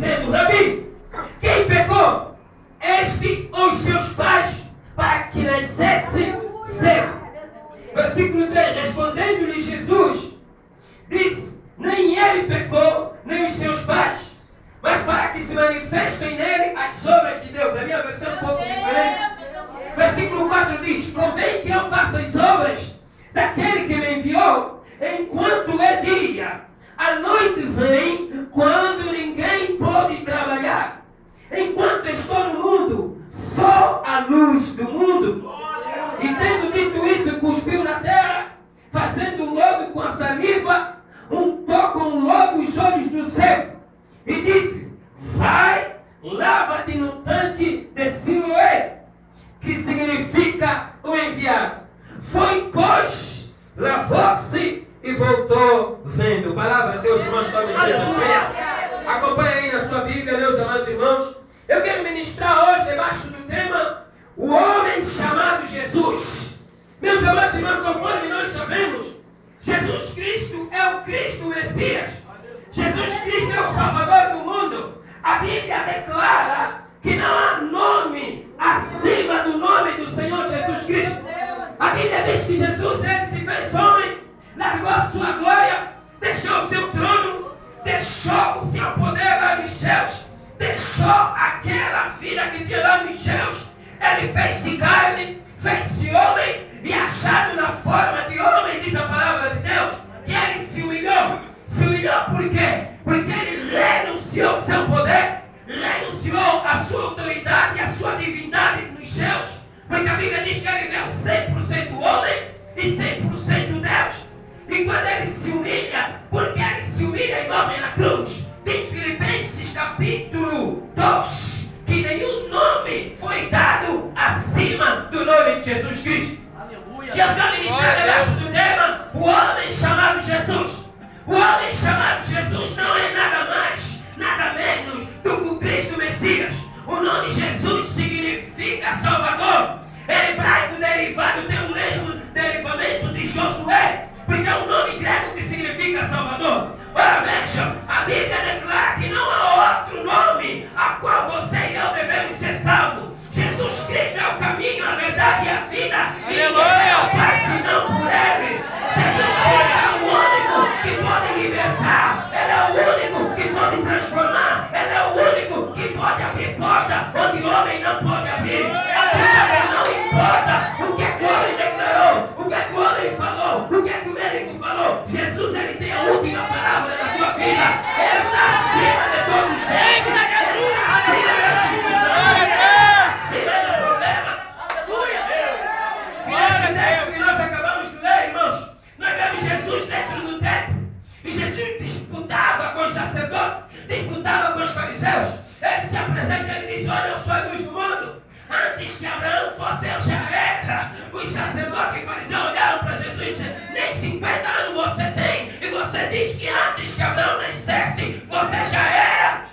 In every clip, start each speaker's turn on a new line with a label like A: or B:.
A: dizendo: Rabi, quem pecou? Este ou os seus pais, para que nascesse cego? Versículo 3: respondendo-lhe Jesus, disse: nem ele pecou, nem os seus pais, mas para que se manifestem nele as obras de Deus. A minha versão é um pouco diferente. Versículo 4 diz: convém que eu faça as obras daquele que me enviou, enquanto é dia. A noite vem, quando ninguém pode trabalhar. Enquanto estou no mundo, sou a luz do mundo. E tendo dito isso, cuspiu na terra, fazendo logo com a saliva, untou com logo os olhos do cego. E disse: vai, lava-te no tanque de Siloé, que significa o enviado. Foi, pois, lavou-se e voltou vendo. Palavra de Deus, irmãos, nome de Jesus. Acompanhe aí na sua Bíblia, meus amados irmãos. Eu quero ministrar hoje debaixo do tema: o homem chamado Jesus. Meus amados irmãos, conforme nós sabemos, Jesus Cristo é o Cristo Messias. Jesus Cristo é o Salvador do mundo. A Bíblia declara que não há nome acima do nome do Senhor Jesus Cristo. A Bíblia diz que Jesus, ele se fez homem, largou a sua glória, deixou o seu trono, deixou o seu poder lá nos céus, deixou aquela vida que tinha lá nos céus. Ele fez-se carne, fez-se homem, e achado na forma de homem, diz a palavra de Deus, que ele se humilhou. Se humilhou por quê? Porque ele renunciou ao seu poder, renunciou à sua autoridade e à sua divindade nos céus. Porque a Bíblia diz que ele veio 100% homem e 100% Deus. E quando ele se humilha, porque ele se humilha e morre na cruz, diz Filipenses capítulo 2, que nenhum nome foi dado acima do nome de Jesus Cristo. E eu estou ministrando debaixo do tema: o homem chamado Jesus. O homem chamado Jesus não é nada mais, nada menos do que o Cristo Messias. O nome Jesus significa Salvador. Em hebraico derivado tem o mesmo derivamento de Josué, porque é um nome grego que significa Salvador. Ora vejam, a Bíblia declara que não há outro nome a qual você e eu devemos ser salvos. Jesus Cristo é o caminho, a verdade e a vida. E ninguém vai ao Pai senão por Ele. Jesus Cristo é o único que pode libertar. Ele é o único que pode transformar. Ele é o único que pode abrir porta onde o homem não pode abrir. A Bíblia não importa o que é que o homem declarou, o que é que o homem falou, o que é que o médico falou. Jesus, ele tem a última palavra na tua vida. Ele está acima de todos os deuses. Ele está acima das circunstâncias, acima do problema. E nesse texto que nós acabamos de ler, irmãos, nós vemos Jesus dentro do templo. E Jesus disputava com os sacerdotes, disputava com os fariseus. Ele se apresenta e ele diz: olha, eu sou a luz do mundo. Antes que Abraão fosse, eu já era. Os sacerdotes e fariseus olharam para Jesus e disseram: nem 50 anos você tem, e você diz que antes que Abraão nascesse, você já era.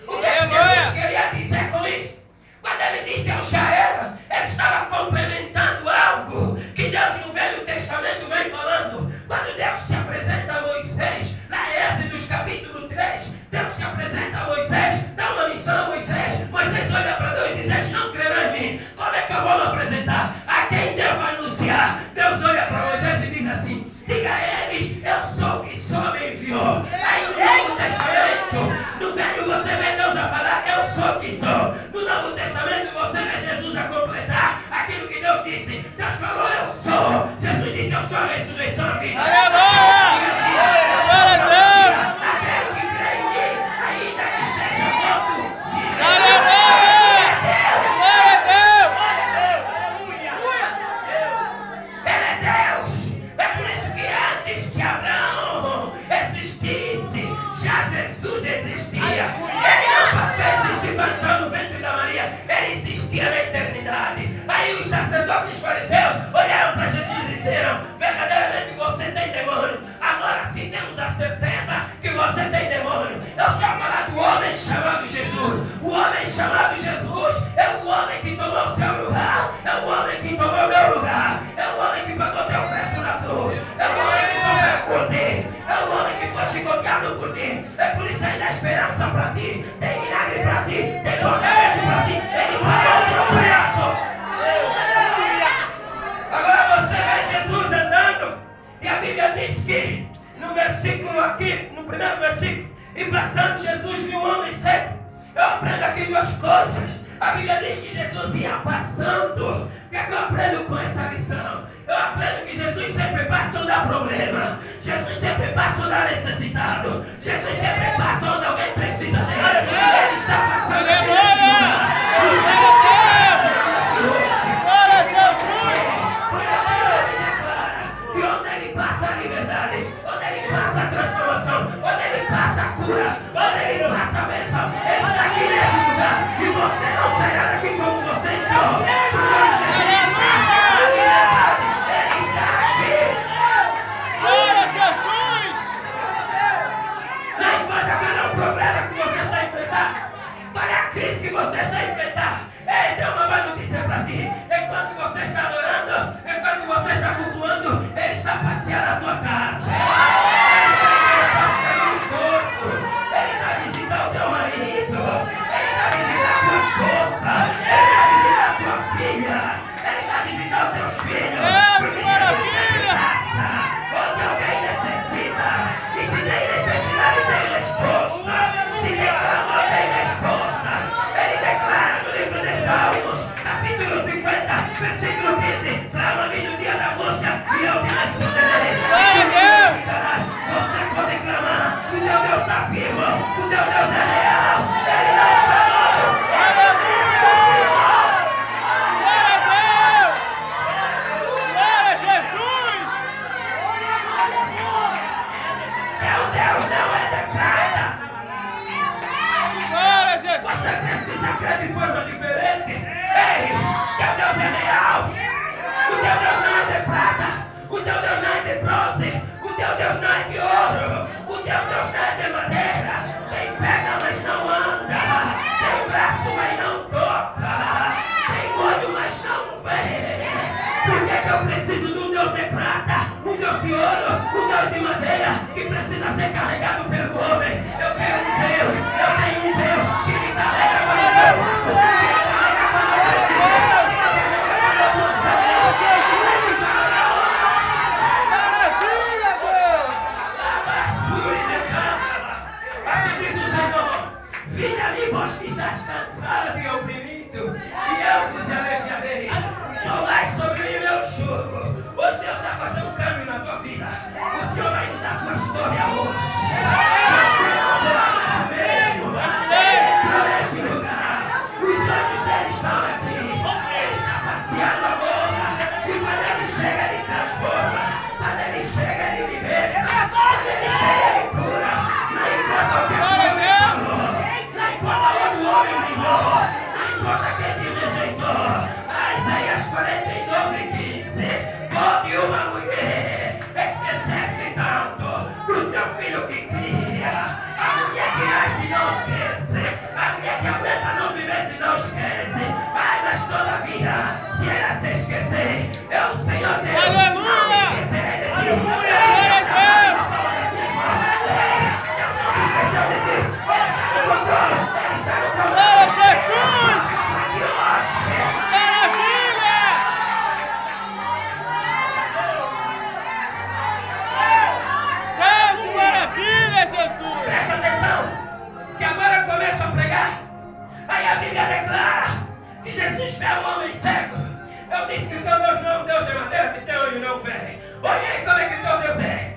A: O que Jesus queria dizer com isso? Quando ele disse eu já era, ele estava complementando algo que Deus no Velho Testamento vem falando. Quando Deus se apresenta a Moisés, na Êxodo capítulo 3, Deus se apresenta a Moisés, dá uma missão a Moisés. Moisés olha para Deus e diz: não crerão em mim, como é que eu vou me apresentar? A quem Deus vai anunciar? Deus olha para Moisés e diz assim: diga a eles, eu sou o que só me enviou. Aí no Novo Testamento, no Velho você vê Deus a falar, eu sou o que sou. No Novo Testamento você vê Jesus a completar aquilo que Deus disse. Deus falou, eu sou. Jesus disse, eu sou a ressurreição, a vida. Aquele que crê em mim, ainda que esteja morto, viverá. Só no ventre da Maria, ele existia na eternidade. Aí os sacerdotes e os fariseus olharam para Jesus e disseram: verdadeiramente você tem demônio. Agora sim temos a certeza que você tem demônio. Eu estou a falar do homem chamado Jesus. O homem chamado Jesus é o homem que tomou o seu lugar, é o homem que tomou o meu lugar, é o homem que pagou teu preço na cruz, é o homem que sofreu por ti, é o homem que foi chicoteado por ti. É por isso aí da esperança bênção para ti, tem milagre para ti, tem poder para ti. Ele pagou o teu preço. Agora você vê Jesus andando e a Bíblia diz que no versículo aqui, no primeiro versículo, e passando Jesus viu um homem cego. Eu aprendo aqui duas coisas. A Bíblia diz que Jesus ia passando. O que é que eu aprendo com essa lição? Eu aprendo que Jesus sempre passa onde há problema. Jesus sempre passa onde há necessitado. Jesus sempre passa onde alguém precisa dele. Ele está passando aqui nesse lugar. E Jesus está passando aqui hoje. Porque a Bíblia me declara que onde ele passa a liberdade, onde ele passa a transformação, onde ele passa a cura, onde ele passa a bênção, ele está aqui nesse lugar. E você não sairá daqui como você entrou. Porque Jesus está aqui. Ele está aqui.
B: Glória a Jesus!
A: Não importa qual é o problema que você está enfrentando, qual é a crise que você está enfrentando. Ei, tem uma boa notícia para ti. Enquanto você está adorando, enquanto você está cultuando, ele está passeando na tua casa. Ele está passeando no esgoto. Ele está visitando o teu marido. Ele está visitando a tua esposa. Ele está visitando a tua filha. Ele está visitando os teus filhos. Porque Jesus sempre passa onde alguém necessita. E se tem necessidade, tem resposta. Se tem clamor, tem resposta. Ele declara no livro de Salmos, capítulo 50, versículo 15: clama-me no dia da angústia e eu te responderei. Você pode clamar, o teu Deus está vivo, o teu Deus é real, ele não está morto, ele ressuscitou.
B: Glória a Deus! Glória a Jesus!
A: Teu Deus não é de prata.
B: Glória a Jesus!
A: Você precisa crer de forma diferente. Ei, teu Deus é real. O teu Deus não é de prata. O teu Deus não é de bronze. O teu Deus não é de ouro. O teu Deus não é de madeira. Tem perna, mas não anda. Tem braço, mas não toca. Tem olho, mas não vê. Por que eu preciso de um Deus de prata, um Deus de ouro, um Deus de madeira, que precisa ser carregado pelo homem? Eu tenho um Deus que me carrega quando eu preciso, que me carrega quando eu preciso, que me carrega quando eu preciso.
B: Maravilha, Deus!
A: Assim diz o Senhor: vinde a mim, vós que estás cansado e oprimido, e eu vos aliviarei. Tomai sobre mim meu jugo. Hoje Deus está fazendo um caminho na tua vida. O Senhor vai mudar a tua história hoje. Você não será mais o mesmo. Ele entrou nesse lugar. Os olhos dele estão aqui. Ele está passeando a boca. E quando ele chega, ele transforma. Quando ele chega, ele liberta. Quando ele chega, ele cura. Não importa o que o homem falou. Não importa onde o homem brigou. Não importa quem te rejeitou. Isaías 49:15. Pode uma mulher esquecer-se tanto do seu filho que cria. A mulher que nasce não esquece. A mulher que aguenta não viver se não esquece. Ai, mas todavia, se ela se esquecer, eu, o Senhor Deus,
B: Aleluia!
A: não me esquecerei de ti.
B: Glória a
A: Deus não se esqueceu de ti. Ele está no controle. Ele está no comando.
B: Glória a Jesus!
A: Hoje.
B: Maravilha! Deus, maravilha, Jesus!
A: Presta atenção, que agora eu começo a pregar. Aí a Bíblia declara que Jesus vê um homem cego. Eu disse que o teu Deus não é um Deus de madeira que tem olho e não vê. Olha aí como é que o teu Deus é.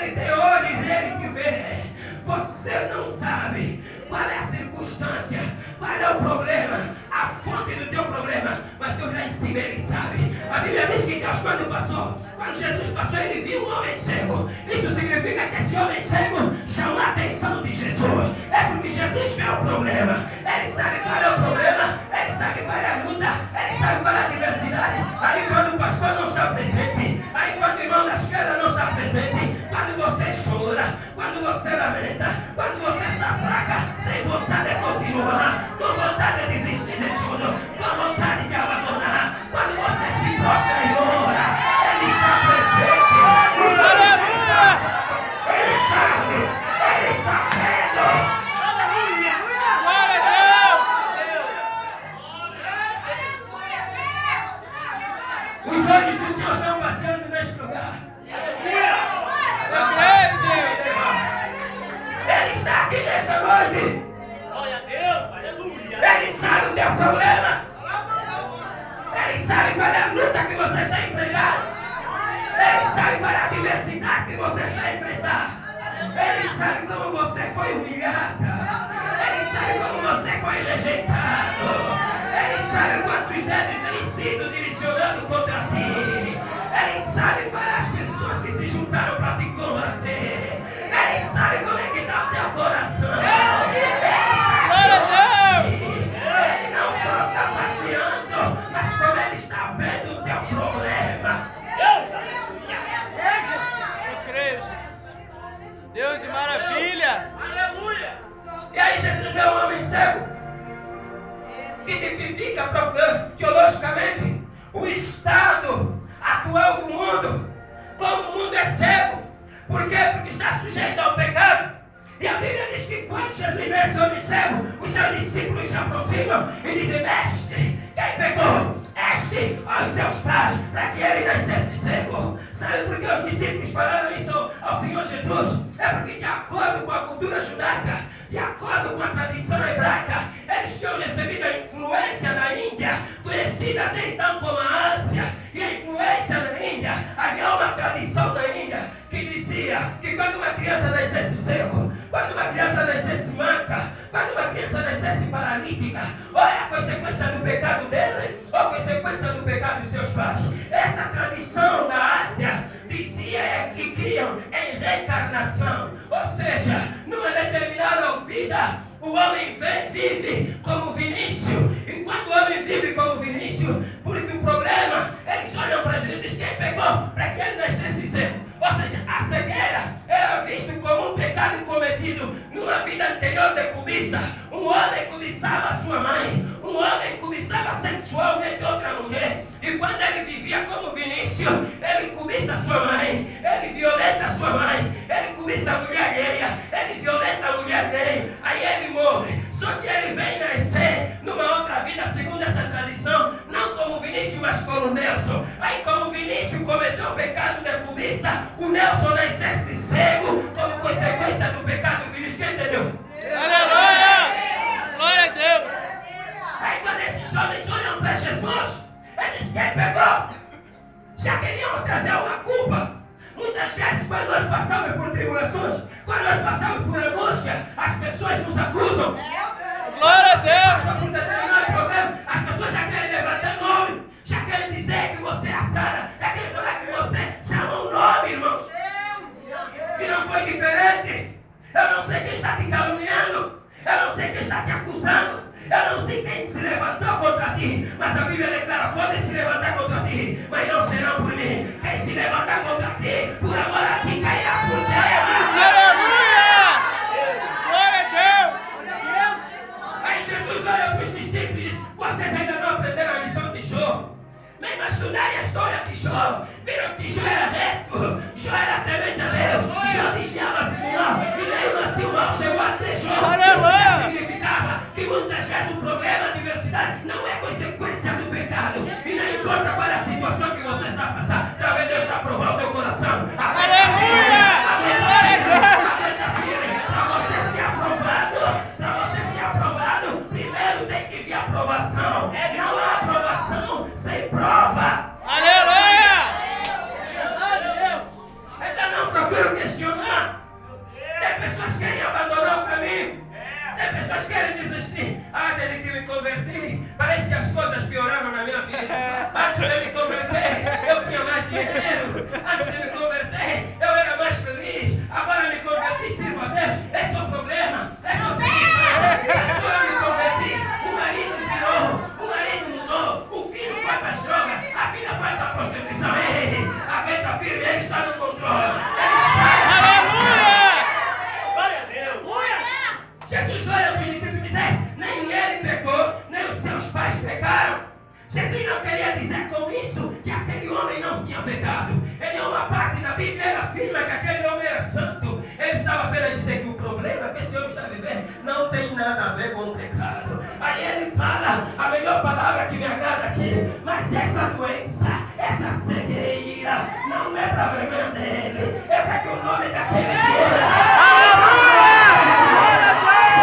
A: Ele tem olhos e ele que vê. Você não sabe qual é a circunstância, qual é o problema, a fonte do teu problema, mas Deus lá em cima ele sabe. A Bíblia diz que Deus quando Jesus passou, ele viu um homem cego. Isso significa que esse homem cego chamou a atenção de Jesus. É porque Jesus vê o problema. Ele sabe qual é o problema, ele sabe qual é a luta, ele sabe qual é a adversidade. Aí quando o pastor não está presente, aí quando o irmão da esquerda não está presente, quando você chora, quando você lamenta, quando você está fraca, sem vontade de continuar, com vontade de desistir de tudo, com vontade de abandonar, quando você se prostra e ora, ele está presente. Ele sabe, ele está vendo. nesta noite.
B: Glória a Deus, aleluia.
A: Ele sabe o teu problema. Ele sabe qual é a luta que você está enfrentando. Ele sabe qual é a adversidade que você está enfrentando. Ele sabe como você foi humilhada. Ele sabe como você foi rejeitado. Ele sabe quantos dedos têm sido direcionando contra ti. Ele sabe quais as pessoas que se juntaram para te combater. Ele sabe como é que está o teu coração. Ele está aqui hoje. Ele não só está passeando, mas como ele está vendo o teu problema.
B: Eu creio, Jesus. Deus de maravilha. Aleluia.
A: E aí Jesus vê um homem cego, que tipifica teologicamente o estado atual do mundo. Como o mundo é cego. Por quê? Porque está sujeito ao pecado. E a Bíblia diz que quando Jesus vê esse homem cego, os seus discípulos se aproximam e dizem: mestre, quem pecou? Este aos seus pais, para que ele nascesse cego. Sabe por que os discípulos falaram isso ao Senhor Jesus? É porque, de acordo com a cultura judaica, de acordo com a tradição hebraica, eles tinham recebido a influência da Índia, conhecida até então como a Ásia. E a influência da Índia, havia uma tradição na Índia que dizia que quando uma criança nascesse cego, quando uma criança nascesse manca, quando uma criança nascesse paralítica, ou é a consequência do pecado dele, ou a consequência do pecado dos seus pais. Essa tradição da Ásia dizia que criam em reencarnação, ou seja, numa determinada vida, o homem vive como Vinícius. E quando o homem vive como Vinícius, porque o problema, eles olham para Jesus e dizem: quem pecou? Para que ele nascesse cego. Ou seja, a cegueira era vista como um pecado cometido numa vida anterior de cobiça. Um homem cobiçava a sua mãe, um homem cobiçava sexualmente outra mulher. E quando ele vivia como Vinícius, ele cobiça a sua mãe, ele violenta a sua mãe, ele cobiça a mulher alheia, ele violenta a mulher alheia, aí ele morre. Só que ele vem nascer numa outra vida, segundo essa tradição, não como Vinícius, mas como Nelson. Aí, como Vinícius cometeu o pecado de cobiça, o Nelson nascesse cego como consequência do pecado do Vinícius. Quem entendeu?
B: Aleluia. Glória a Deus.
A: Aí, quando esses homens olham para Jesus, eles: quem pecou? Já queriam trazer uma culpa. Muitas vezes, quando nós passamos por tribulações, quando nós passamos por angústia, as pessoas nos acusam.
B: Glória a Deus.
A: Passa por determinado problema, as pessoas já querem levantar nome, já querem dizer que você é a Sara, já querem falar que você chama um nome, irmãos. E não foi diferente. Eu não sei quem está te caluniando, eu não sei quem está te acusando, eu não sei quem se levantou contra ti, mas a Bíblia declara: podem se levantar contra ti, mas não serão por mim. Quem se levantar contra ti, por amor a ti, cairá por terra.
B: Aleluia. Glória a Deus.
A: Aí Jesus olha para os discípulos e diz: vocês ainda não aprenderam a lição de Jó? Nem mas estudarem a história de Jó, viram que Jó era reto, Jó era temente a Deus, Jó desviava-se do mal, e mesmo assim o mal chegou até Jó. Isso significava que muitas vezes o problema, a adversidade, não é consequência do pecado. E não importa qual é a situação que você está passando, talvez Deus está provando o teu coração.
B: Aleluia!
A: Para você ser aprovado, primeiro tem que vir a aprovação. Não há aprovação sem prova.
B: Aleluia!
A: Então não procure questionar. Tem pessoas que querem abandonar o caminho. Tem pessoas que querem desistir. Ah, desde que me converti, parece que as coisas pioraram na minha vida. Antes de me converter, eu tinha mais dinheiro. Antes de me converter, eu era mais feliz. Agora me converti, sirvo a Deus. Esse é o problema. Essa é a situação. Quando eu me converti, o marido virou, o marido mudou, o filho foi para as drogas, a filha foi para a prostituição. Ei, aguenta firme, ele está no controle. Ele sabe.
B: Aleluia!
A: Glória a Deus. Jesus olha para os discípulos e diz: nem ele pecou, nem os seus pais pecaram. Jesus não queria dizer com isso que aquele homem não tinha pecado. Em uma parte da Bíblia ele afirma que aquele homem era santo. Ele estava apenas dizer que o problema que esse homem está vivendo não tem nada a ver com o pecado. Aí ele fala a melhor palavra que me agrada aqui: mas essa doença, essa cegueira, não é para vergonha dele, é para que o nome daquele que
B: Aleluia! Glória a Deus!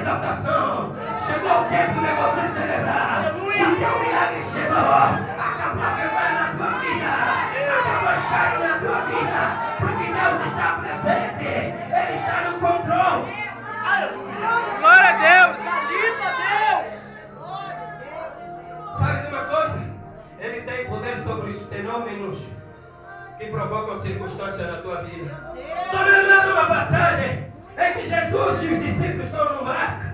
A: exaltação. Chegou o tempo de você celebrar. O teu milagre chegou. Acabou a vergonha na tua vida. Acabou a escada na tua vida. Porque Deus está presente. Ele está no controle.
B: Glória a Deus.
A: Sabe de uma coisa? Ele tem poder sobre os fenômenos que provocam circunstâncias na tua vida. Só me lembrando uma passagem em que Jesus e os discípulos estão no barco.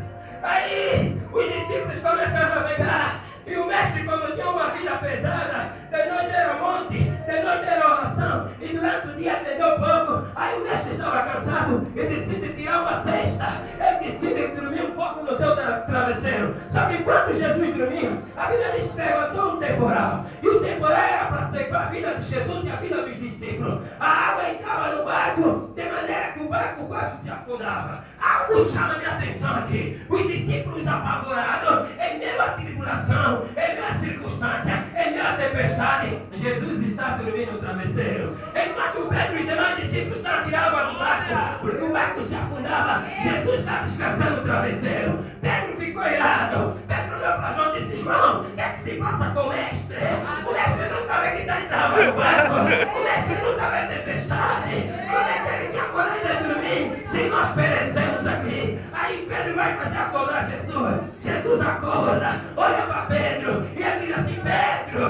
A: Aí os discípulos começam a navegar. E o mestre, como tinha uma vida pesada, de noite era monte, de noite era oração, e durante o dia atendeu pouco. Aí o mestre estava cansado e decide tirar uma cesta. Ele decide dormir um pouco no seu travesseiro. Só que enquanto Jesus dormia, a Bíblia diz que se levantou um temporal. E o temporal era para secar a vida de Jesus e a vida dos discípulos. A água entrava no barco, de maneira que o barco quase se afundava. Algo chama minha atenção aqui. Os discípulos apavorados, em meio à tribulação, em meio à circunstância, em meio à tempestade, Jesus está dormindo no travesseiro. Enquanto Pedro e os demais discípulos estão tirando água no barco, porque o barco se afundava, Jesus está descansando no travesseiro. Pedro ficou irado. Pedro olhou para João e disse: João, o que é que se passa com o mestre? O mestre não estava que está entrando no barco. O mestre não estava em tempestade. Como é que ele tinha coragem de dormir se nós perecemos aqui? Aí Pedro vai fazer acordar Jesus. Jesus acorda, olha para Pedro e ele diz assim: Pedro,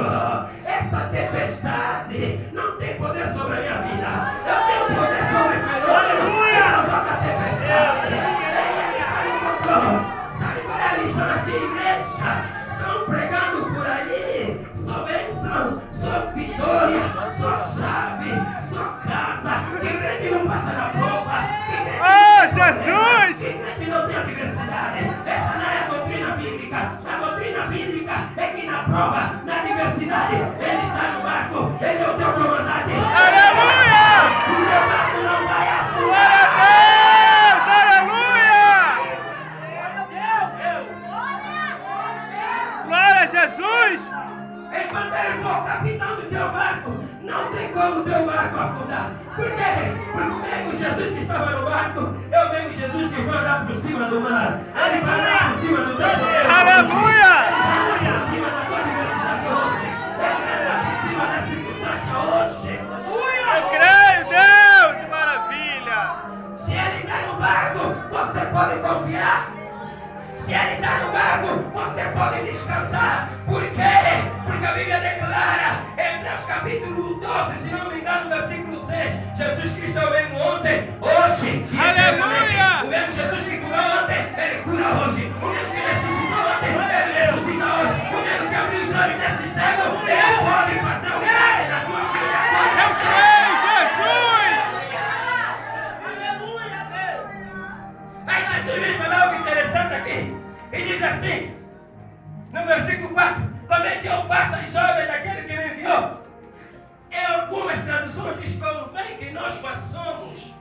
A: essa tempestade não tem poder sobre a minha vida. Eu tenho poder sobre o fenômeno que provoca a tempestade. Ele está no controle. Sabe qual é a lição aqui, igreja? Estão pregando por aí: só bênção, só vitória, só chave, só casa. Que crente não passa na prova.
B: Jesus!
A: Que crente não tem adversidade. Essa não é a doutrina bíblica. A doutrina bíblica é que na prova, na adversidade, ele está no barco, ele é o teu comandante.
B: Aleluia!
A: O teu barco não vai
B: Glória
A: afundar.
B: a Deus! Aleluia! Glória a Jesus!
A: Enquanto ele for o capitão do teu barco, não tem como o teu barco afundar. Por quê? Porque o mesmo Jesus que estava no barco é o mesmo Jesus que vai andar por cima do mar. Ele vai andar por cima do teu poder.
B: Aleluia!
A: Ele vai andar por cima da tua diversidade hoje. Ele vai andar por cima da circunstância hoje.
B: Eu creio, Deus! Que maravilha!
A: Se ele está no barco, você pode confiar. Se ele está no barco, você pode descansar. Por quê? Porque a Bíblia declara, em Hebreus capítulo 12, se não me engano, versículo 6, Jesus Cristo é o mesmo ontem, hoje e eternamente. O mesmo Jesus que curou ontem, ele cura hoje. O mesmo que ressuscitou ontem, ele ressuscita hoje. O mesmo que abriu os olhos desse cego, ele pode fazer o milagre na tua vida.
B: Eu creio, Jesus!
A: Aí Jesus me falou algo interessante aqui. E diz assim, no versículo 4: como é que eu faço as obras daquele que me enviou? Em algumas traduções diz: convém que nós façamos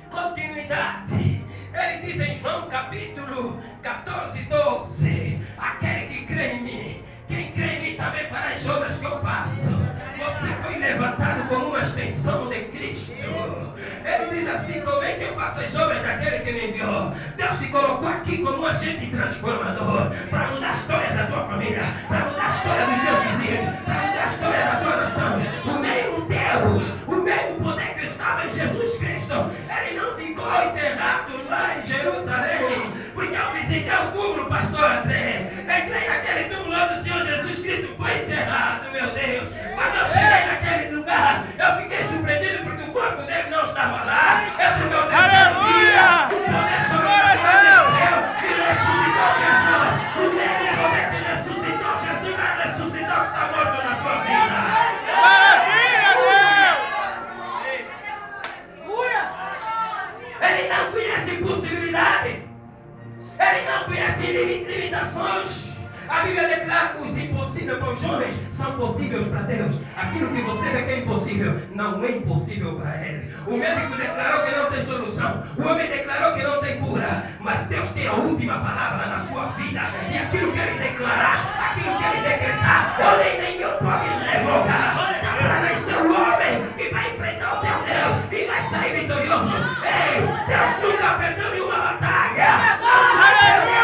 A: continuidade. Ele diz em João capítulo 14, 12: aquele que crê em mim, quem crê em mim também fará as obras que eu faço. Você foi levantado como uma extensão de Cristo. Ele diz assim: como é que eu faço as obras daquele que me enviou? Deus te colocou aqui como um agente transformador para mudar a história da tua família, para mudar a história dos teus vizinhos, para mudar a história da tua nação. O mesmo Deus, o mesmo poder que estava em Jesus Cristo, ele não ficou enterrado lá em Jerusalém, porque eu visitei o túmulo, pastor André. Entrei naquele túmulo onde o Senhor Jesus Cristo foi enterrado, meu Deus. Quando eu cheguei naquele lugar, eu fiquei surpreendido porque o corpo dele não estava lá. É porque o terceiro dia, o poder sobrenatural desceu e ressuscitou Jesus. O mesmo poder que ressuscitou Jesus vai ressuscitar o que está morto na tua vida.
B: Maravilha, Deus!
A: Ele não conhece impossibilidade. Ele não conhece limitações. A Bíblia declara que os impossíveis para os homens são possíveis para Deus. Aquilo que você vê que é impossível, não é impossível para Ele. O médico declarou que não tem solução. O homem declarou que não tem cura. Mas Deus tem a última palavra na sua vida. E aquilo que Ele declarar, aquilo que Ele decretar, homem nenhum pode revogar. Dá para nascer um homem que vai enfrentar o teu Deus e vai sair vitorioso. Ei, Deus nunca perdeu nenhuma batalha. Não vai perder.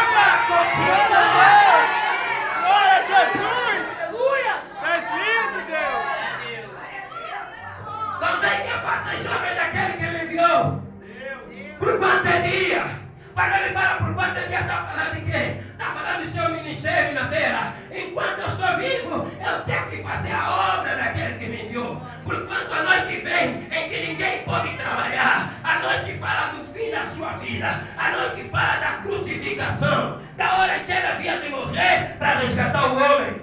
A: Quando ele fala por quanto tempo, está falando de quê? Está falando do seu ministério na terra. Enquanto eu estou vivo, eu tenho que fazer a obra daquele que me enviou. Porquanto a noite vem em que ninguém pode trabalhar. A noite fala do fim da sua vida. A noite fala da crucificação. Da hora em que ele havia de morrer para resgatar o homem.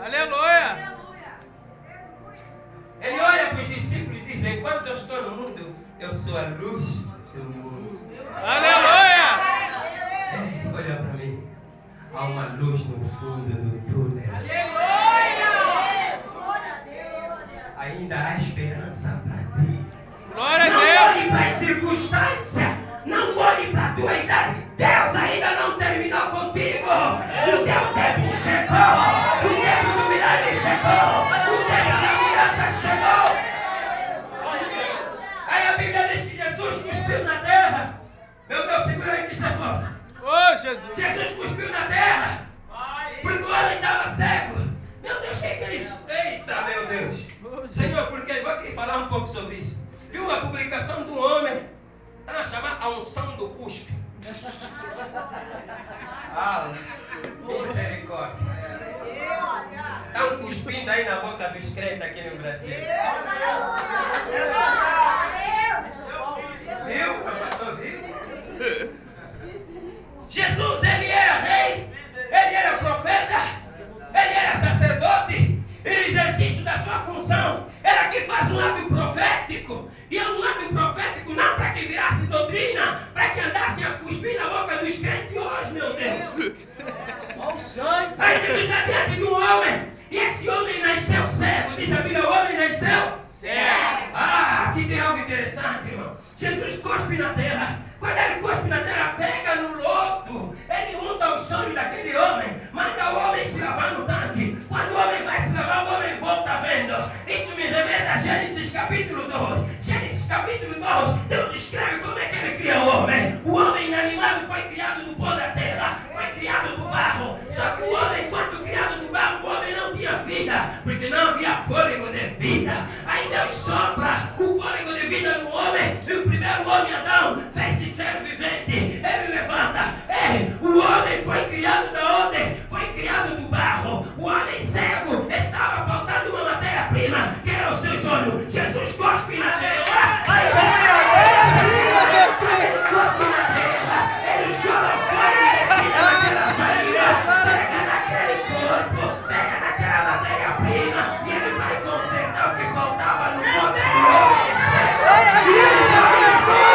B: Aleluia!
A: Ele olha para os discípulos e diz: enquanto eu estou no mundo, eu sou a luz do mundo.
B: Aleluia!
A: Olha para mim. Há uma luz no fundo do túnel. Ainda há esperança para ti.
B: Glória a
A: Não
B: Deus!
A: olhe para as circunstâncias. Não olhe para a tua idade. Deus ainda não terminou contigo. O teu tempo chegou. O tempo do milagre chegou. O tempo da mudança chegou. Aí a Bíblia diz que Jesus cuspiu na terra. Meu Deus, segura aí que isso é forte.
B: Oh, Jesus!
A: Jesus cuspiu na terra. Porque o homem estava cego. Meu Deus, o que é isso? Eita, meu Deus. Senhor, porque vou aqui falar um pouco sobre isso. Viu uma publicação de um homem, ela chama a unção do cuspe. Misericórdia. Estão cuspindo aí na boca dos crentes aqui no Brasil. Viu? Pastor, viu? Jesus, ele era rei, ele era profeta, ele era sacerdote. E o exercício da sua função era que faz um ato profético. E é um ato profético não para que virasse doutrina, para que andassem a cuspir na boca dos crentes hoje, meu Deus. Aí Jesus está diante de um homem. E esse homem nasceu cego. Diz a Bíblia, o homem nasceu cego. Ah, aqui tem algo interessante, irmão. Jesus cospe na terra. Quando ele cospe na terra, pega no lodo. Ele unta os sonhos daquele homem. Manda o homem se lavar no tanque. Quando o homem vai se lavar, o homem volta vendo. Isso me remete a Gênesis capítulo 2. Gênesis capítulo 2, Deus descreve como é que ele cria o homem. O homem inanimado foi criado do pó da terra. Foi criado do barro. Só que o homem, enquanto criado do barro, o homem não tinha vida. Porque não havia fôlego de vida. Aí Deus sopra o fôlego de vida no homem. E o primeiro homem, Adão, fez-se ser vivente. Ele levanta. Ei, o homem foi criado da onde? Foi criado do barro. O homem cego estava faltando uma matéria-prima, que era os seus olhos. Jesus cospe na terra. Jesus cospe na terra. Ele chora fora de vida naquela saliva. Pega naquele corpo, pega naquela matéria-prima e ele vai consertar o que faltava no corpo do homem cego. E ele chora fora.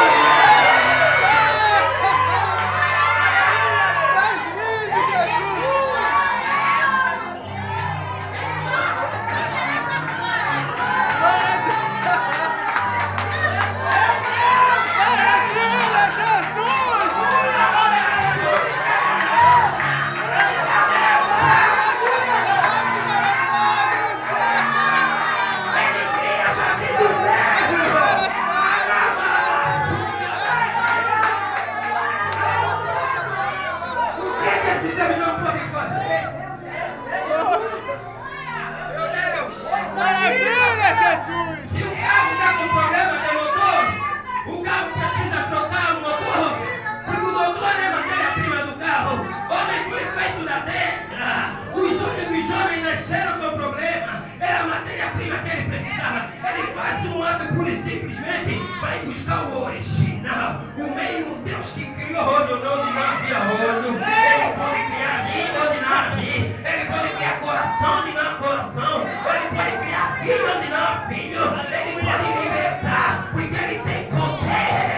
A: Simplesmente vai buscar o original. O mesmo Deus que criou olho onde não havia olho. Ele pode criar vida onde não há vida. Ele pode criar coração onde não há coração. Ele pode criar filho onde não há filho. Ele pode libertar porque ele tem poder.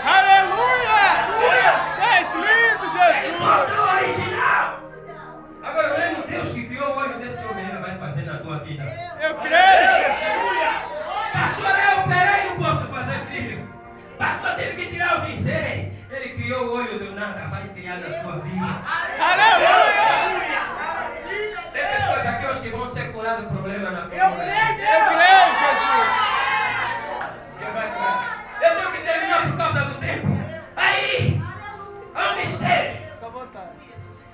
B: Aleluia! És lindo, Jesus!
A: Ele volta o original. Agora o mesmo Deus que criou o olho desse homem, ele vai fazer na tua vida.
B: Eu creio, Jesus!
A: Pastor, eu operei e não posso fazer filho. Pastor, teve que tirar o rim. Ele criou o olho do nada, vai criar na sua vida.
B: Aleluia!
A: Tem pessoas aqui hoje que vão ser curadas do problema na tua vida.
B: Eu creio, Jesus!
A: Quem vai curar? Eu tenho que terminar por causa do tempo. Aí, há um mistério.
B: Fica à vontade.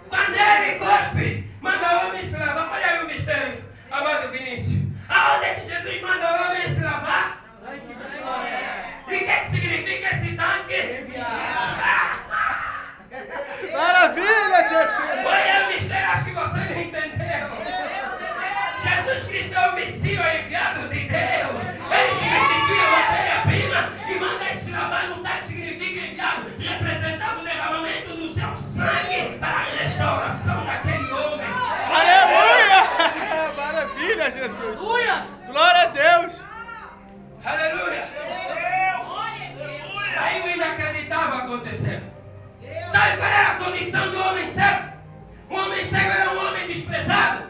A: Quando ele cospe, manda o homem se lavar. Olha aí o mistério, amado Vinícius. Aonde é que Jesus manda o homem se lavar? E o que significa esse tanque? Sabe qual era a condição do homem cego? O homem cego era um homem desprezado.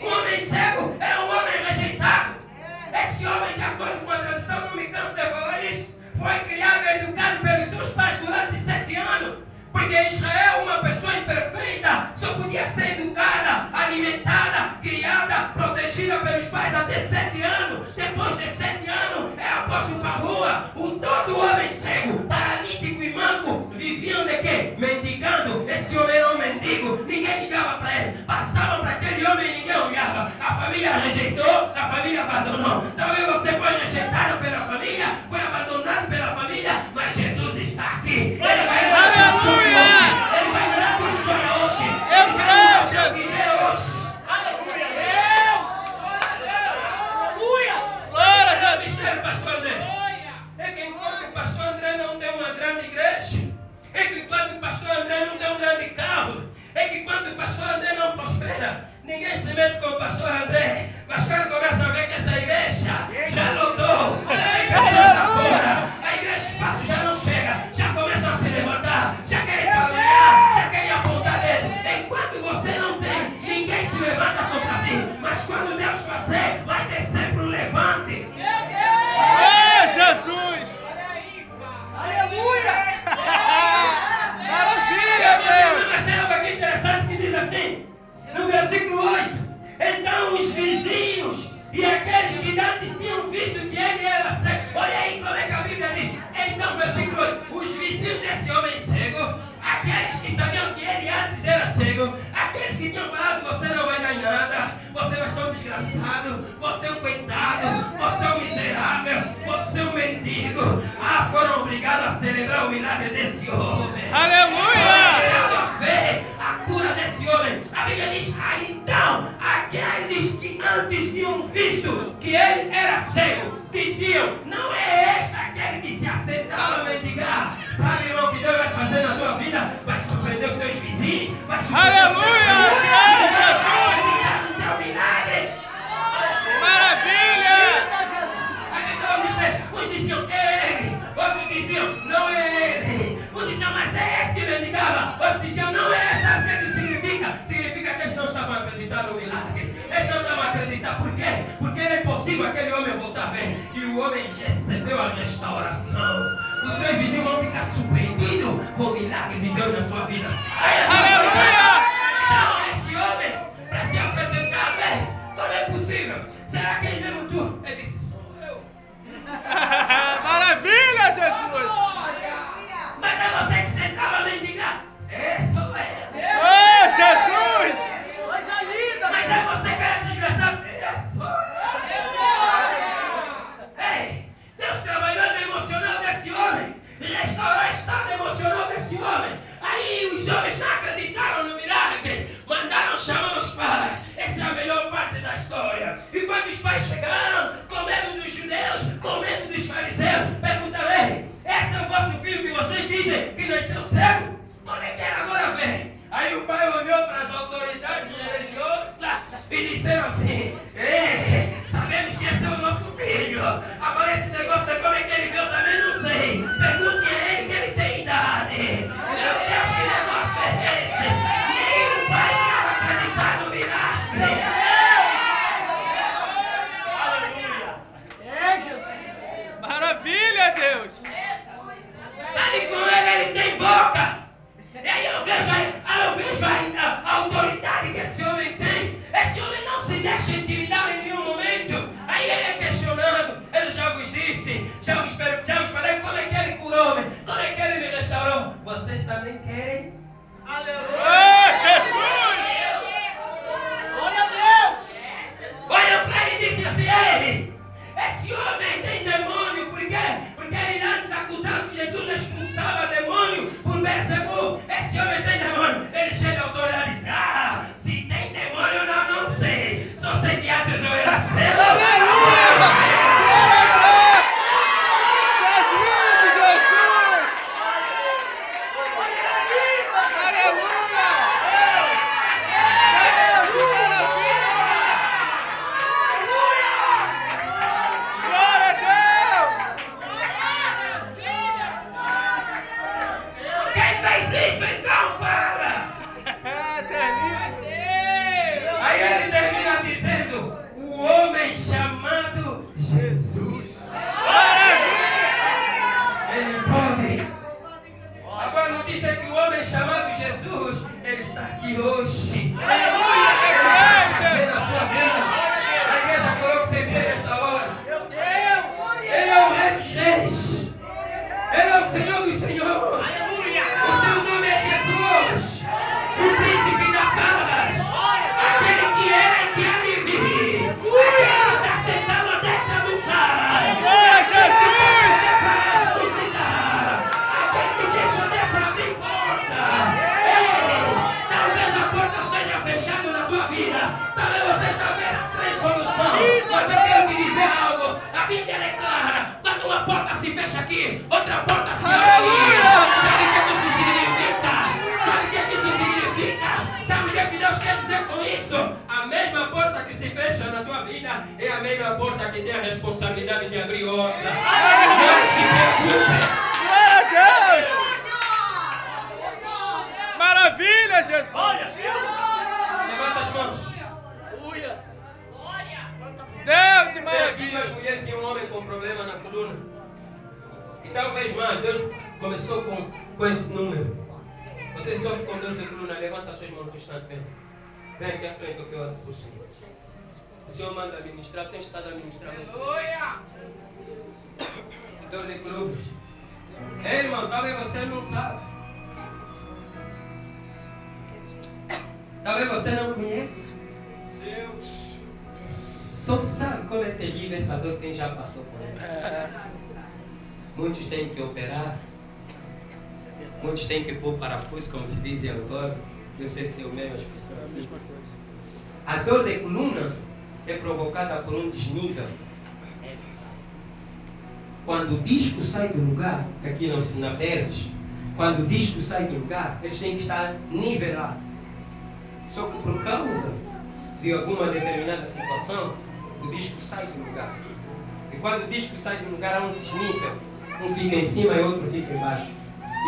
A: O homem cego era um homem rejeitado. Esse homem, de acordo com a tradição, não me canso de falar isso, foi criado e educado pelos seus pais durante 7 anos. Porque em Israel uma pessoa imperfeita só podia ser educada, alimentada, criada, protegida pelos pais até 7 anos. Depois de 7 anos era posto para a rua. Todo homem cego, paralítico e manco viviam de quê? Mendigando. Esse homem era um mendigo, ninguém ligava para ele. Passavam para aquele homem e ninguém olhava. A família rejeitou, a família abandonou. Talvez você foi rejeitado pela família, foi abandonado pela família, mas Jesus está aqui. Ele vai dar a sua hoje. Ele vai dar a tua história hoje.
B: Eu creio, Jesus.
A: Hoje.
B: Aleluia, Deus. Glória,
A: Jesus. Mistério, pastor André. É que enquanto o pastor André não tem uma grande igreja, é que enquanto o pastor André não tem um grande carro, é que enquanto o pastor André não prospera, ninguém se mete com o pastor André. O pastor começa a ver que essa igreja já lotou, tem pessoas lá fora, a igreja espaço já não chega, já começam a se levantar, já querem caluniar, já querem apontar dedo. Enquanto você não tem, ninguém se levanta contra ti, mas quando Deus fazer, vai ter sempre um levante.
B: É Jesus! Aleluia! Maravilha, Deus!
A: Mas tem algo aqui interessante que diz assim, no versículo 8: então os vizinhos e aqueles que antes tinham visto que ele era cego. Olha aí como é que a Bíblia diz. Então, versículo 8: os vizinhos desse homem cego, aqueles que sabiam que ele antes era cego, aqueles que tinham falado: você não vai dar em nada, você vai ser um desgraçado, você é um coitado, você é um miserável, você é um mendigo, foram obrigados a celebrar o milagre desse homem.
B: Aleluia!
A: A fé, a cura desse homem. A Bíblia diz: então aqueles que antes tinham visto que ele era cego diziam: não é este aquele que se assentava a mendigar. Sabe, irmão, o que Deus vai fazer na tua vida? Vai surpreender os teus vizinhos, vai surpreender os teus
B: Aleluia!
A: vizinhos. O teu milagre.
B: Maravilha!
A: Uns diziam: é ele. Outros diziam: não é ele. Uns diziam: mas é esse que mendigava. Outros diziam: não é esse. Sabe o que significa? Significa que eles não estavam acreditando no milagre. Eles não estavam acreditando. Por quê? Porque era impossível aquele homem voltar a ver. E o homem recebeu a restauração. Os teus vizinhos vão ficar surpreendidos com o milagre de Deus na sua vida.
B: Aleluia!
A: Chama esse homem para se apresentar a ver. Como é possível? Será que ele mesmo tu? Ele disse: sou eu.
B: Maravilha, Jesus!
A: Mas é você que sentava a mendigar. É, sou eu.
B: Oh, Jesus!
C: Coisa linda!
A: Mas é você que era desgraçado. É, sou eu. Ei, Deus trabalhou no emocional desse homem. Restaurou o estado emocional desse homem. Aí os homens não acreditaram no milagre. Mandaram chamar os pais. Essa é a melhor parte da história. E quando os pais chegaram, com medo dos judeus, com medo dos fariseus, perguntaram: ei, esse é o vosso filho que vocês dizem que nasceu cego? Como é que era agora ver? Aí o pai olhou para as autoridades religiosas e disseram assim: sabemos que esse é o nosso filho. Agora esse negócio de como é que ele veio também não sei. Pergunte a ele que ele tem idade. Meu Deus, que negócio é esse? Nem o pai estava acreditando no milagre.
C: Aleluia! É, Jesus!
B: Maravilha, Deus!
A: Ali com ele tem boca. E aí eu vejo a autoridade que esse homem tem. Esse homem não se deixa intimidar em nenhum momento. Aí ele é questionado. Ele já vos disse, já vos falei como é que ele curou, como é que ele me restaurou. Vocês também querem?
C: Aleluia!
B: Oh, Jesus!
C: Glória a Deus!
A: Olha para ele e disse assim: ei, esse homem tem demônio. Por quê? Porque ele antes acusava que Jesus expulsava demônio por Beelzebul. Esse homem tem demônio. Ele chega à autoridade e diz: se tem demônio eu não sei. Só sei que antes eu era cego.
B: Aleluia!
A: isso, então fala. Aí ele termina dizendo, o homem chamado Jesus. Ele pode. Agora não diz que o homem chamado Jesus, ele está aqui hoje. Ele vai fazer na sua vida. A igreja coloca-se em pé nesta hora. Ele é o Rei dos Reis. Ele é o Senhor dos Senhores. O seu nome é Jesus. O príncipe da paz. Aquele que era e que há de vir. Aquele que está sentado à destra do Pai. Para ressuscitar. Aquele que tem poder para abrir porta. Talvez a porta esteja fechada na tua vida. Talvez você estivesse sem solução. Mas eu quero te dizer algo. A Bíblia é clara. Quando uma porta se fecha aqui, outra porta se abre ali. Sabe o que isso significa? Sabe o que isso significa? Sabe o que Deus quer dizer com isso? A mesma porta que se fecha na tua vida é a mesma porta que tem a responsabilidade de abrir outra. Não se preocupe.
B: Glória a Deus! Maravilha, Jesus!
A: Levanta as mãos.
B: Deus de
A: Tem aqui
B: maravilha!
A: duas mulheres e um homem com problema na coluna. E talvez mais, Deus começou com esse número. Você sofre com dor de coluna, levanta as suas mãos no instante mesmo. Vem aqui à frente que eu oro por você. O Senhor manda administrar, tem estado administrando. Dor de coluna. Ei, irmão, talvez você não sabe. Talvez você não conheça.
B: Deus!
A: Só sabe como é terrível essa dor quem já passou por ela. Muitos têm que operar. Muitos têm que pôr parafuso, como se diz agora. Não sei se é o mesmo as pessoas.
B: A mesma coisa.
A: A dor de coluna é provocada por um desnível. Quando o disco sai do lugar, aqui na pernas, quando o disco sai do lugar, eles têm que estar nivelados. Só que por causa de alguma determinada situação, o disco sai do lugar. E quando o disco sai do lugar, há um desnível. Um fica em cima e outro fica embaixo.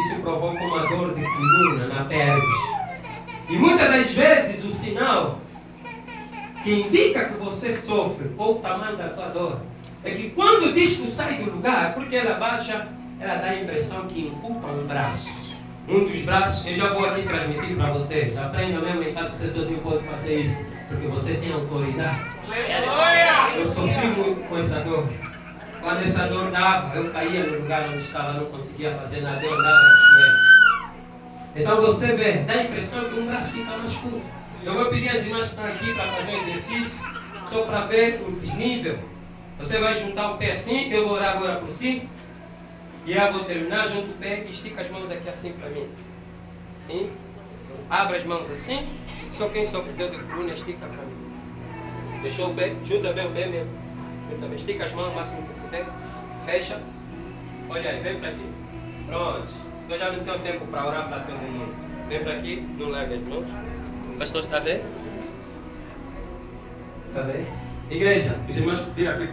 A: Isso provoca uma dor de coluna na pelvis. E muitas das vezes o sinal que indica que você sofre ou o tamanho da tua dor é que quando o disco sai do lugar, porque ela baixa, ela dá a impressão que encurta um braço. Um dos braços, eu já vou aqui transmitir para vocês. Aprenda mesmo em casa que você sozinho pode fazer isso, porque você tem autoridade. Eu sofri muito com essa dor. Quando essa dor dava, eu caía no lugar onde estava, não conseguia fazer nada, eu andava de joelho. Então você vê, dá a impressão que um braço fica mais curto. Eu vou pedir às irmãs que estão aqui para fazer um exercício, só para ver o desnível. Você vai juntar o pé assim, eu vou orar agora por si. E eu vou terminar, junto o pé e estica as mãos aqui assim para mim. Assim. Abra as mãos assim. Só quem sofre de dor de coluna, estica para mim. Fechou o pé? Junta bem o pé mesmo. Junta bem. Estica as mãos o máximo que puder. Fecha. Olha aí, vem para aqui. Pronto. Eu já não tenho tempo para orar para todo mundo. Vem para aqui, não larga as mãos. O pastor está bem? Está bem? Igreja, os irmãos viram aqui.